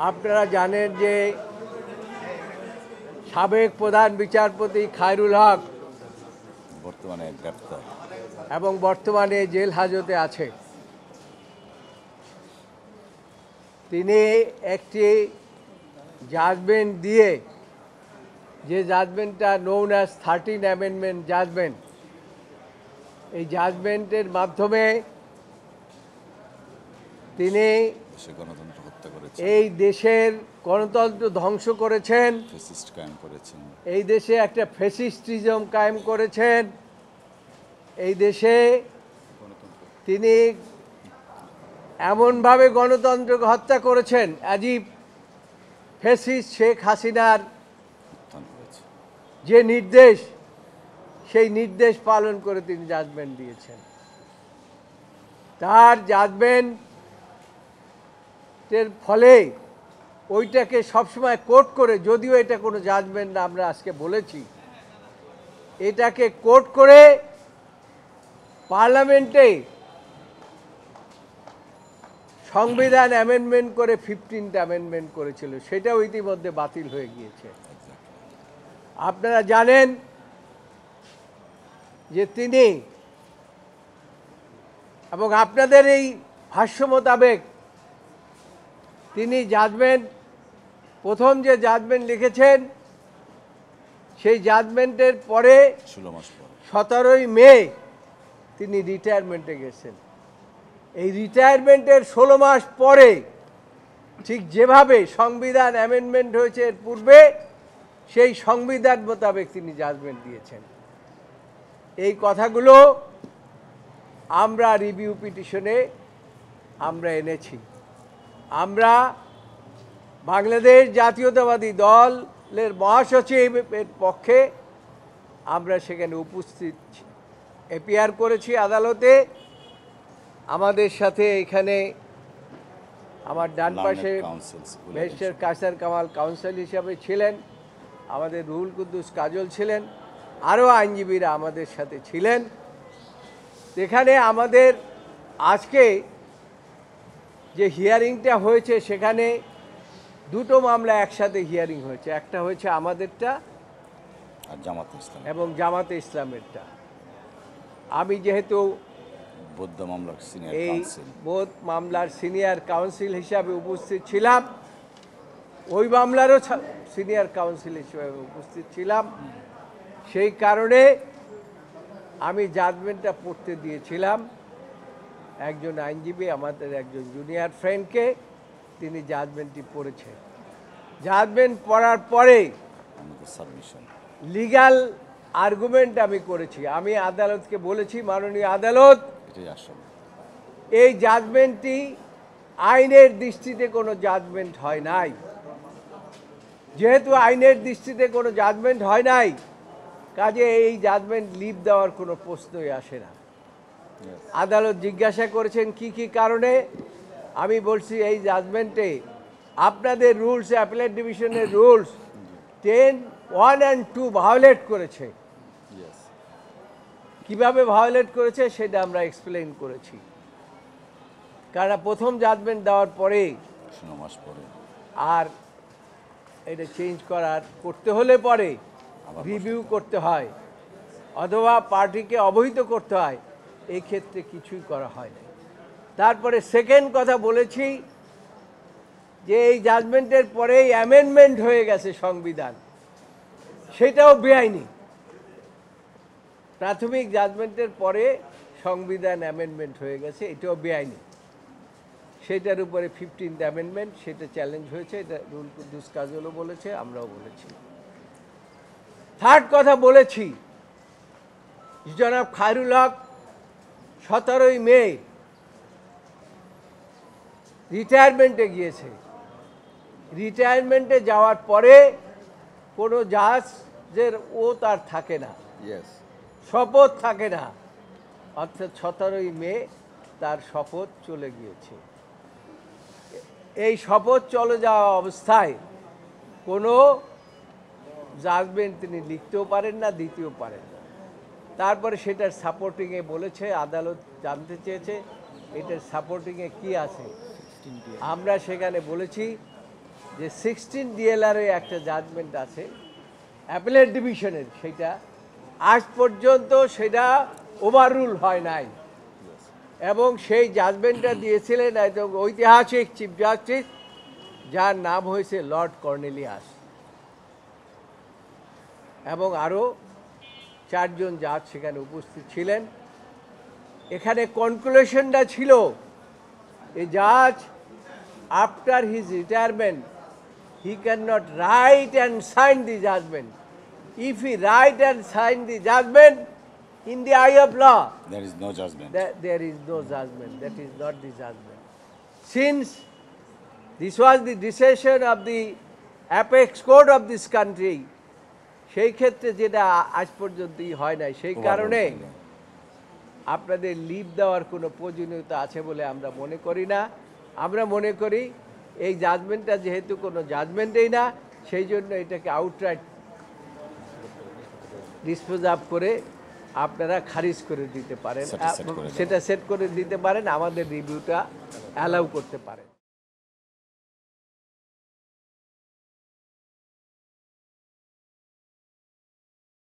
আপনারা জানেন যে সাবেক প্রধান বিচারপতি খায়রুল হক বর্তমানে গ্রেপ্তার এবং বর্তমানে জেল হাজতে আছে। তিনি একটি জাজমেন্ট দিয়ে, যে জাজমেন্টটা নোন অ্যাজ 13 অ্যামেন্ডমেন্ট জাজমেন্ট, এই জাজমেন্টের মাধ্যমে তিনি গণতন্ত্র হত্যা করেছেন, এই দেশের গণতন্ত্র ধ্বংস করেছেন, ফ্যাসিস্ট কায়েম করেছেন, এই দেশে একটা ফ্যাসিস্টিজম কায়েম করেছেন, এই দেশে তিনি এমনভাবে গণতন্ত্রকে হত্যা করেছেন অ্যাজিব ফ্যাসিস্ট শেখ হাসিনার উত্থান করেছেন। যে নির্দেশ, সেই নির্দেশ পালন করে তিনি জাজমেন্ট দিয়েছেন। তার জাজমেন্টের ফলে ওইটাকে সবসময় কোর্ট করে, যদিও এটা কোনো জাজমেন্ট না, আমরা আজকে বলেছি, এটাকে কোর্ট করে পার্লামেন্টে সংবিধান অ্যামেন্ডমেন্ট করে 15th অ্যামেন্ডমেন্ট করেছিল, সেটাও ইতিমধ্যে বাতিল হয়ে গিয়েছে। আপনারা জানেন যে তিনি, এবং আপনাদের এই ভাষ্য মোতাবেক তিনি জাজমেন্ট, প্রথম যে জাজমেন্ট লিখেছেন, সেই জাজমেন্টের পরে 16 মাস পর 17ই মে তিনি রিটায়ারমেন্টে গেছেন। এই রিটায়ারমেন্টের 16 মাস পরে, ঠিক যেভাবে সংবিধান অ্যামেন্ডমেন্ট হয়েছে এর পূর্বে, সেই সংবিধান মোতাবেক তিনি জাজমেন্ট দিয়েছেন। এই কথাগুলো আমরা রিভিউ পিটিশনে আমরা এনেছি। আমরা বাংলাদেশ জাতীয়তাবাদী দলের মহাসচিবের পক্ষে আমরা সেখানে উপস্থিত এপিয়ার করেছি আদালতে। আমাদের সাথে এখানে আমার ডান পাশে ব্যারিস্টার কায়সার কামাল কাউন্সিল হিসাবে ছিলেন, আমাদের রুহুল কুদ্দুস কাজল ছিলেন, আরও আইনজীবীরা আমাদের সাথে ছিলেন। এখানে আমাদের আজকে যে হিয়ারিংটা হয়েছে, সেখানে দুটো মামলা একসাথে হিয়ারিং হয়েছে। একটা হয়েছে আমাদেরটা আর জামাতে ইসলাম এবং জামাতে ইসলামেরটা। আমি যেহেতু বৌদ্ধ মামলার সিনিয়র এই কাউন্সিল, বোধ মামলার সিনিয়র কাউন্সিল হিসাবে উপস্থিত ছিলাম, ওই মামলারও সিনিয়র কাউন্সিল হিসেবে উপস্থিত ছিলাম, সেই কারণে আমি জাজমেন্টটা পড়তে দিয়েছিলাম একজন আইনজীবী, আমাদের একজন জুনিয়র ফ্রেন্ডকে, তিনি জাজমেন্টটি পড়েছেন। জাজমেন্ট পড়ার পরে আমাদের সাবমিশন, লিগ্যাল আর্গুমেন্ট আমি করেছি। আমি আদালতকে বলেছি, মাননীয় আদালত, এটাই আসল, এই জাজমেন্টটি আইনের দৃষ্টিতে কোনো জাজমেন্ট হয় নাই। যেহেতু আইনের দৃষ্টিতে কোনো জাজমেন্ট হয় নাই, কাজে এই জাজমেন্ট লিভ দেওয়ার কোনো প্রশ্নই আসে না। আদালত জিজ্ঞাসা করেছেন কি কি কারণে, আমি বলছি এই জাজমেন্টে আপনাদের রুলস, অ্যাপিলেট ডিভিশনের রুলস 10, 1 and 2 ভায়োলেট করেছে। কিভাবে ভায়োলেট করেছে সেটা আমরা এক্সপ্লেইন করেছি। কারণ প্রথম জাজমেন্ট দেওয়ার পরে 16 মাস পরে আর এটা চেঞ্জ করতে হলে পরে রিভিউ করতে হয়, অথবা পার্টিকে অবহিত করতে হয়, এই ক্ষেত্রে কিছুই করা হয় না। তারপরে সেকেন্ড কথা বলেছি যে এই জাজমেন্টের পরেই অ্যামেন্ডমেন্ট হয়ে গেছে সংবিধান, সেটাও বেআইনি। প্রাথমিক জাজমেন্টের পরে সংবিধান অ্যামেন্ডমেন্ট হয়ে গেছে, এটাও বেআইনি। সেটার উপরে 15th অ্যামেন্ডমেন্ট, সেটা চ্যালেঞ্জ হয়েছে, এটা রুহুল কুদ্দুস কাজলও বলেছে, আমরাও বলেছি। থার্ড কথা বলেছি, জনাব খায়রুল হক 17ই মে রিটায়ারমেন্টে গিয়েছে। রিটায়ারমেন্টে যাওয়ার পরে কোনো জাজের ও তার থাকে না, শপথ থাকে না, অর্থাৎ 17ই মে তার শপথ চলে গিয়েছে। এই শপথ চলে যাওয়া অবস্থায় কোনো জাজমেন্ট তিনি লিখতেও পারেন না, দিতেও পারেন না। তারপরে সেটার সাপোর্টিংয়ে বলেছে, আদালত জানতে চেয়েছে এটার সাপোর্টিংয়ে কি আছে। আমরা সেখানে বলেছি যে 16 ডিএলআরে একটা জাজমেন্ট আছে অ্যাপেলেট ডিভিশনের, সেটা আজ পর্যন্ত সেটা ওভাররুল হয় নাই এবং সেই জাজমেন্টটা দিয়েছিলেন একজন ঐতিহাসিক চিফ জাস্টিস যার নাম হয়েছে লর্ড কর্নেলিয়াস এবং আরও 4 জন জাজ সেখানে উপস্থিত ছিলেন। এখানে কনক্লুশনটা ছিল এ জাজ after his retirement he cannot write and sign the judgment. If he write and sign the judgment in the eye of law, There is no judgment. there is no judgment. That is not the judgment. Since this was the decision of the apex court of this country, সেই ক্ষেত্রে যেটা আজ পর্যন্তই হয় নাই, সেই কারণে আপনাদের লিভ দেওয়ার কোনো প্রয়োজনীয়তা আছে বলে আমরা মনে করি না। আমরা মনে করি এই জাজমেন্টটা যেহেতু কোনো জাজমেন্টেই না, সেই জন্য এটাকে আউটরাইট ডিসপোজ আপ করে আপনারা খারিজ করে দিতে পারেন, সেটা set করে দেওয়া। সেটা সেট করে দিতে পারেন, আমাদের রিভিউটা অ্যালাউ করতে পারেন।